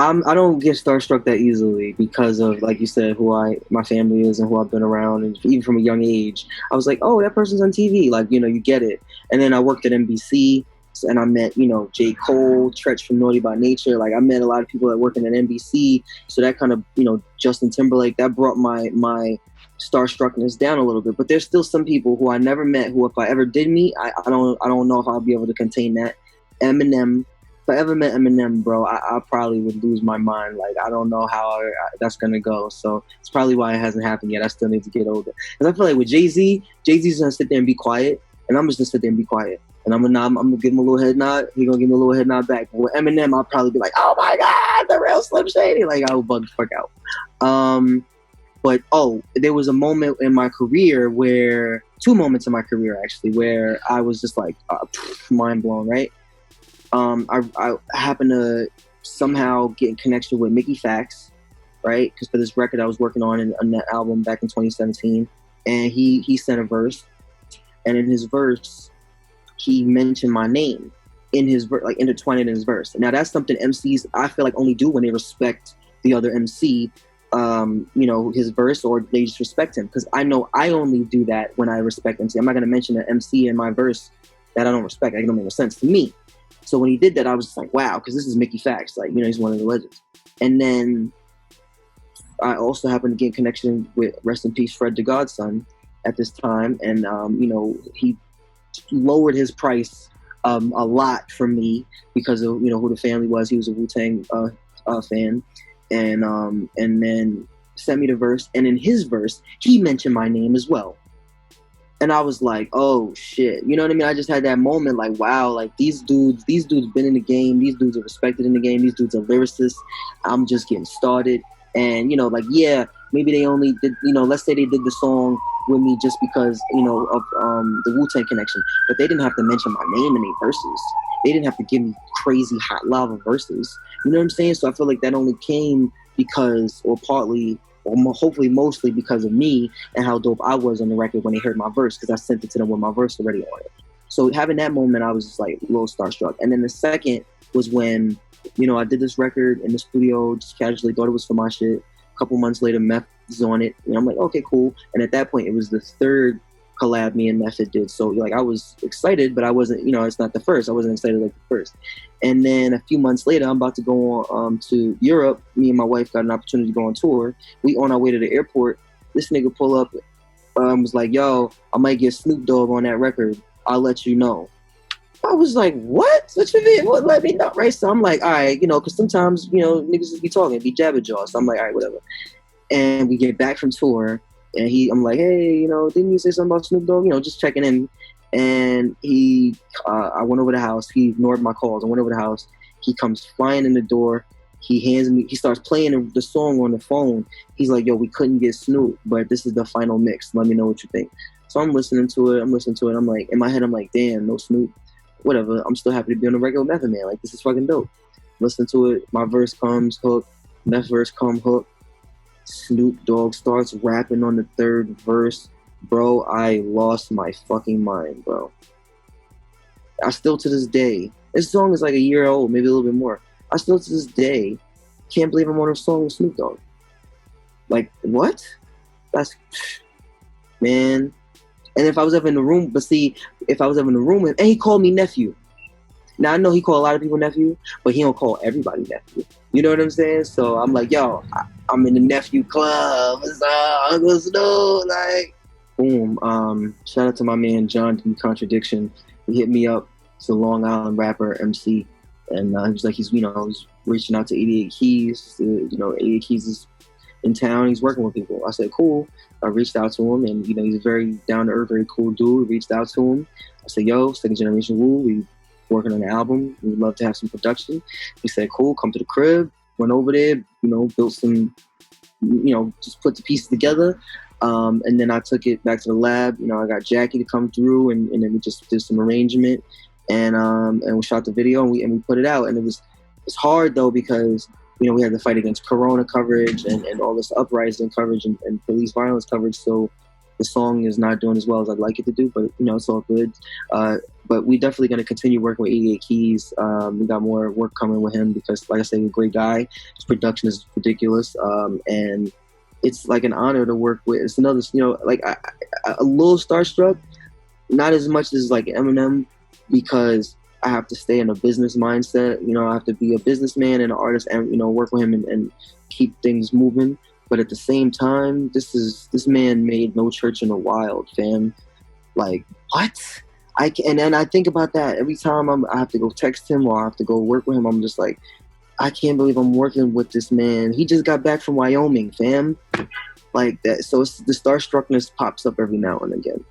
I don't get starstruck that easily because of, like you said, my family is and who I've been around, and even from a young age, I was like, oh, that person's on TV, like, you get it. And then I worked at NBC, and I met, J. Cole, Tretch from Naughty by Nature. Like, I met a lot of people that working at NBC, so that kind of, Justin Timberlake, that brought my starstruckness down a little bit. But there's still some people who I never met, who if I ever did meet, I don't know if I'll be able to contain that. Eminem. If I ever met Eminem, bro, I probably would lose my mind. Like, I don't know how that's gonna go. So it's probably why it hasn't happened yet. I still need to get older. Because I feel like with Jay-Z's gonna sit there and be quiet, and I'm just gonna sit there and be quiet. And I'm gonna give him a little head nod. He's gonna give me a little head nod back. But with Eminem, I'll probably be like, "Oh my God, the real Slim Shady!" Like, I would bug the fuck out. But there was a moment in my career where, 2 moments in my career actually, where I was just like mind blown. Right. I happened to somehow get in connection with Mickey Fax, right? Because for this record I was working on that album back in 2017, and he sent a verse, and in his verse he mentioned my name in his verse, like intertwined in his verse. Now that's something MCs I feel like only do when they respect the other MC, his verse, or they just respect him. Because I know I only do that when I respect MC. I'm not gonna mention an MC in my verse that I don't respect. It don't make no sense to me. So when he did that, I was just like, wow, because this is Mickey Fax. Like, he's one of the legends. And then I also happened to get in connection with, rest in peace, Fred the Godson at this time. And, he lowered his price a lot for me because of, who the family was. He was a Wu-Tang fan. And then sent me the verse. And in his verse, he mentioned my name as well. And I was like, oh shit, you know what I mean? I just had that moment, like, wow, like these dudes been in the game. These dudes are respected in the game. These dudes are lyricists. I'm just getting started. And, like, yeah, maybe they only did, let's say they did the song with me just because, of the Wu-Tang connection. But they didn't have to mention my name in their verses. They didn't have to give me crazy hot lava verses. You know what I'm saying? So I feel like that only came because, or partly, or hopefully mostly because of me and how dope I was on the record when they heard my verse, because I sent it to them with my verse already on it. So having that moment, I was just like a little starstruck. And then the second was when, I did this record in the studio, just casually, thought it was for my shit. A couple months later, Meth was on it. And I'm like, okay, cool. And at that point, it was the third collab me and Method did. So like I was excited, but I wasn't, it's not the first. I wasn't excited like the first. And then a few months later, I'm about to go on to Europe. Me and my wife got an opportunity to go on tour. We on our way to the airport. This nigga pull up, was like, yo, I might get Snoop Dogg on that record. I'll let you know. I was like, what? What you mean? What? Let me know, right? So I'm like, all right, because sometimes, niggas just be talking, be jabberjaw. So I'm like, all right, whatever. And we get back from tour, and I'm like, hey, didn't you say something about Snoop Dogg? Just checking in. And I went over the house. He ignored my calls. I went over the house. He comes flying in the door. He starts playing the song on the phone. He's like, yo, we couldn't get Snoop, but this is the final mix. Let me know what you think. So I'm listening to it. I'm like, in my head, I'm like, damn, no Snoop. Whatever. I'm still happy to be on the regular Method Man. Like, this is fucking dope. Listen to it. My verse comes, hook. Meth verse come, hook. Snoop Dogg starts rapping on the third verse. Bro, I lost my fucking mind, bro. I still to this day, this song is like a year old, maybe a little bit more. I still to this day can't believe I'm on a song with Snoop Dogg. Like, what? That's, man. And if I was ever in the room, and he called me nephew. Now I know he called a lot of people nephew, but he don't call everybody nephew. You know what I'm saying? So I'm like, yo, I'm in the nephew club. What's up, Uncle Snoop? Like, boom. Shout out to my man John D. Contradiction. He hit me up. He's a Long Island rapper, MC, and he was like, he's reaching out to 88 Keys. 88 Keys is in town. He's working with people. I said, cool. I reached out to him, and he's a very down to earth, very cool dude. Reached out to him. I said, yo, second generation Wu. We working on an album. We'd love to have some production. He said, cool. Come to the crib. Went over there. Built some. Just put the pieces together. And then I took it back to the lab. I got Jackie to come through, and then we just did some arrangement, and we shot the video, and we put it out. And it's hard though, because we had to fight against Corona coverage and all this uprising coverage and police violence coverage. So the song is not doing as well as I'd like it to do, but it's all good. But we definitely going to continue working with 88 Keys. We got more work coming with him because, like I said, he's a great guy. His production is ridiculous, and it's like an honor to work with. It's another, like a little starstruck, not as much as like Eminem, because I have to stay in a business mindset. I have to be a businessman and an artist, and work with him and keep things moving. But at the same time, this man made No Church in the Wild, fam. Like, what? And then I think about that every time I have to go text him or I have to go work with him. I'm just like, I can't believe I'm working with this man. He just got back from Wyoming, fam. Like that. So the starstruckness pops up every now and again.